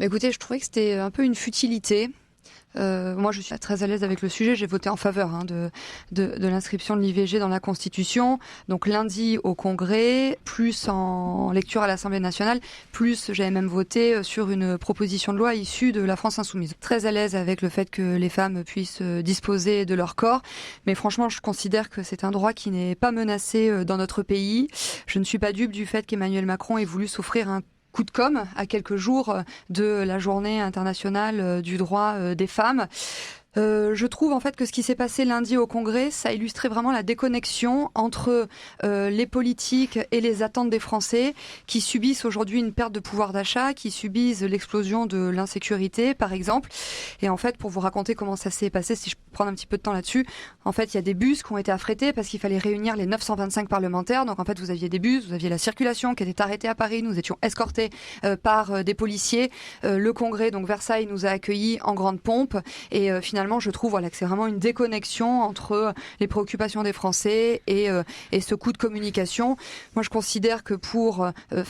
Écoutez, je trouvais que c'était un peu une futilité. Moi, je suis très à l'aise avec le sujet. J'ai voté en faveur de l'inscription de l'IVG dans la Constitution. Donc lundi au Congrès, plus en lecture à l'Assemblée nationale, plus j'avais même voté sur une proposition de loi issue de la France insoumise. Très à l'aise avec le fait que les femmes puissent disposer de leur corps. Mais franchement, je considère que c'est un droit qui n'est pas menacé dans notre pays. Je ne suis pas dupe du fait qu'Emmanuel Macron ait voulu s'offrir un coup de com' à quelques jours de la journée internationale du droit des femmes. Je trouve en fait que ce qui s'est passé lundi au Congrès, ça illustrait vraiment la déconnexion entre les politiques et les attentes des Français qui subissent aujourd'hui une perte de pouvoir d'achat, qui subissent l'explosion de l'insécurité par exemple. Et en fait, pour vous raconter comment ça s'est passé, si je peux prendre un petit peu de temps là-dessus, en fait, il y a des bus qui ont été affrétés parce qu'il fallait réunir les 925 parlementaires. Donc en fait, vous aviez des bus, vous aviez la circulation qui était arrêtée à Paris, nous étions escortés par des policiers. Le Congrès, donc Versailles, nous a accueillis en grande pompe et finalement, je trouve que c'est vraiment une déconnexion entre les préoccupations des Français et ce coup de communication. Moi, je considère que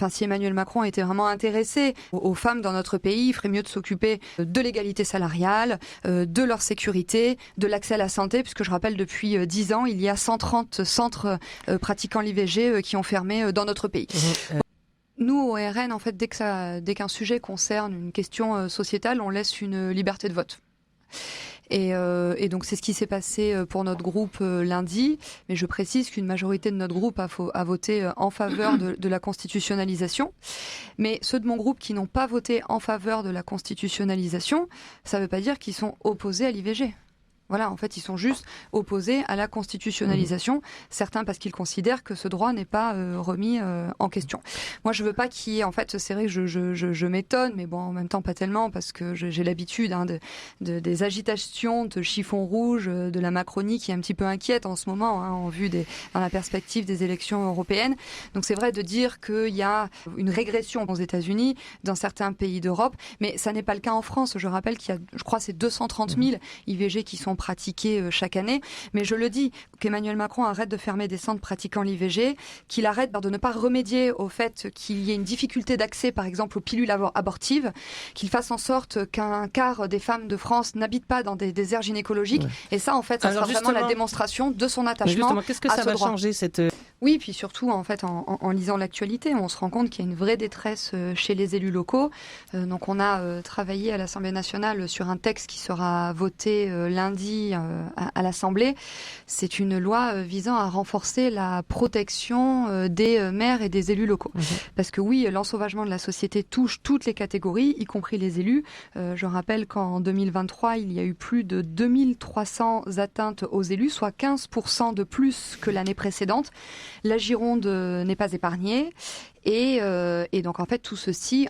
si Emmanuel Macron était vraiment intéressé aux femmes dans notre pays, il ferait mieux de s'occuper de l'égalité salariale, de leur sécurité, de l'accès à la santé, puisque je rappelle, depuis 10 ans, il y a 130 centres pratiquant l'IVG qui ont fermé dans notre pays. Nous, au RN, en fait, dès qu'un sujet concerne une question sociétale, on laisse une liberté de vote. Et donc c'est ce qui s'est passé pour notre groupe lundi, mais je précise qu'une majorité de notre groupe a voté en faveur de la constitutionnalisation. Mais ceux de mon groupe qui n'ont pas voté en faveur de la constitutionnalisation, ça ne veut pas dire qu'ils sont opposés à l'IVG. Voilà, en fait, ils sont juste opposés à la constitutionnalisation. Certains parce qu'ils considèrent que ce droit n'est pas remis en question. Moi, je veux pas qu'il y ait, en fait, c'est vrai que je m'étonne, mais bon, en même temps, pas tellement, parce que j'ai l'habitude des agitations de chiffon rouge de la Macronie qui est un petit peu inquiète en ce moment, en vue dans la perspective des élections européennes. Donc, c'est vrai de dire qu'il y a une régression aux États-Unis, dans certains pays d'Europe, mais ça n'est pas le cas en France. Je rappelle qu'il y a, je crois, c'est 230 000 IVG qui sont pratiqués chaque année. Mais je le dis, qu'Emmanuel Macron arrête de fermer des centres pratiquant l'IVG, qu'il arrête de ne pas remédier au fait qu'il y ait une difficulté d'accès, par exemple, aux pilules abortives, qu'il fasse en sorte qu'un quart des femmes de France n'habitent pas dans des déserts gynécologiques. Ouais. Et ça, en fait, ça sera vraiment la démonstration de son attachement qu'est-ce que ça va changer cette... Oui, puis surtout, en fait, en lisant l'actualité, on se rend compte qu'il y a une vraie détresse chez les élus locaux. Donc, on a travaillé à l'Assemblée nationale sur un texte qui sera voté lundi à l'Assemblée. C'est une loi visant à renforcer la protection des maires et des élus locaux. Parce que oui, l'ensauvagement de la société touche toutes les catégories, y compris les élus. Je rappelle qu'en 2023, il y a eu plus de 2300 atteintes aux élus, soit 15% de plus que l'année précédente. La Gironde n'est pas épargnée et donc en fait tout ceci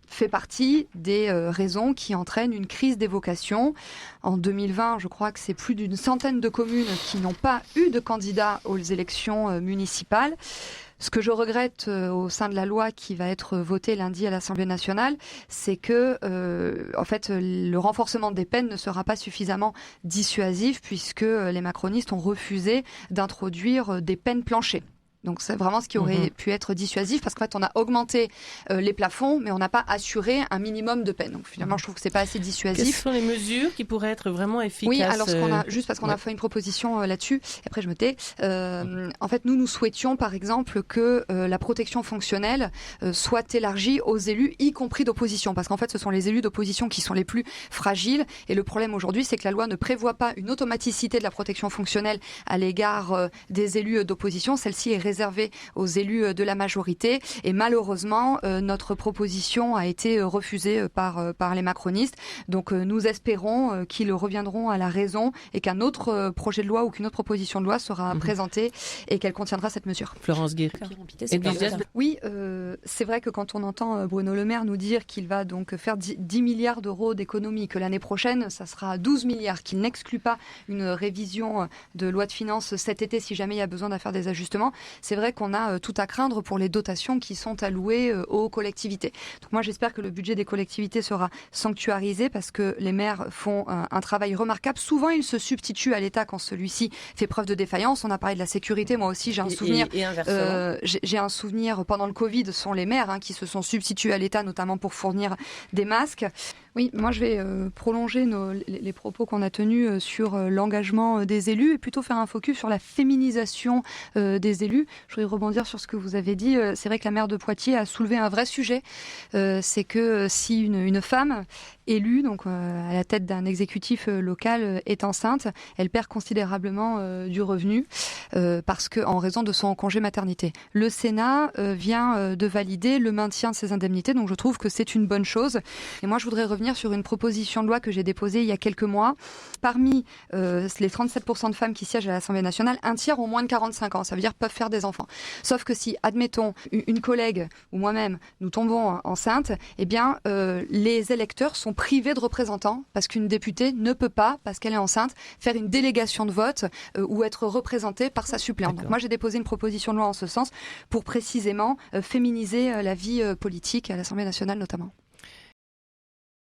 fait partie des raisons qui entraînent une crise des vocations. En 2020, je crois que c'est plus d'une centaine de communes qui n'ont pas eu de candidats aux élections municipales. Ce que je regrette au sein de la loi qui va être votée lundi à l'Assemblée nationale, c'est que en fait, le renforcement des peines ne sera pas suffisamment dissuasif puisque les macronistes ont refusé d'introduire des peines planchers. Donc c'est vraiment ce qui aurait pu être dissuasif parce qu'en fait on a augmenté les plafonds mais on n'a pas assuré un minimum de peine. Donc finalement je trouve que c'est pas assez dissuasif. Quelles sont les mesures qui pourraient être vraiment efficaces? Oui, alors juste parce qu'on a fait une proposition là-dessus, et après je me tais. En fait nous souhaitions par exemple que la protection fonctionnelle soit élargie aux élus, y compris d'opposition, parce qu'en fait ce sont les élus d'opposition qui sont les plus fragiles et le problème aujourd'hui c'est que la loi ne prévoit pas une automaticité de la protection fonctionnelle à l'égard des élus d'opposition. Celle-ci est réservé aux élus de la majorité et malheureusement notre proposition a été refusée par les macronistes. Donc nous espérons qu'ils reviendront à la raison et qu'un autre projet de loi ou qu'une autre proposition de loi sera présentée et qu'elle contiendra cette mesure. Florence Guy. Oui, c'est vrai que quand on entend Bruno Le Maire nous dire qu'il va donc faire 10 milliards d'euros d'économies, que l'année prochaine ça sera 12 milliards, qu'il n'exclut pas une révision de loi de finances cet été si jamais il y a besoin d'à faire des ajustements, c'est vrai qu'on a tout à craindre pour les dotations qui sont allouées aux collectivités. Donc moi, j'espère que le budget des collectivités sera sanctuarisé parce que les maires font un travail remarquable. Souvent, ils se substituent à l'État quand celui-ci fait preuve de défaillance. On a parlé de la sécurité. Moi aussi, j'ai un souvenir. Et inversement. J'ai un souvenir pendant le Covid, ce sont les maires qui se sont substitués à l'État, notamment pour fournir des masques. Oui, moi je vais prolonger les propos qu'on a tenus sur l'engagement des élus et plutôt faire un focus sur la féminisation des élus. Je voudrais rebondir sur ce que vous avez dit. C'est vrai que la maire de Poitiers a soulevé un vrai sujet. C'est que si une femme élue, donc à la tête d'un exécutif local, est enceinte, elle perd considérablement du revenu parce que en raison de son congé maternité. Le Sénat vient de valider le maintien de ces indemnités, donc je trouve que c'est une bonne chose. Et moi, je voudrais revenir sur une proposition de loi que j'ai déposée il y a quelques mois. Parmi les 37% de femmes qui siègent à l'Assemblée nationale, un tiers ont moins de 45 ans, ça veut dire peuvent faire des enfants. Sauf que si, admettons, une collègue ou moi-même, nous tombons enceinte, eh bien, les électeurs sont privés de représentants parce qu'une députée ne peut pas, parce qu'elle est enceinte, faire une délégation de vote ou être représentée par sa suppléante. Donc moi, j'ai déposé une proposition de loi en ce sens pour précisément féminiser la vie politique à l'Assemblée nationale notamment.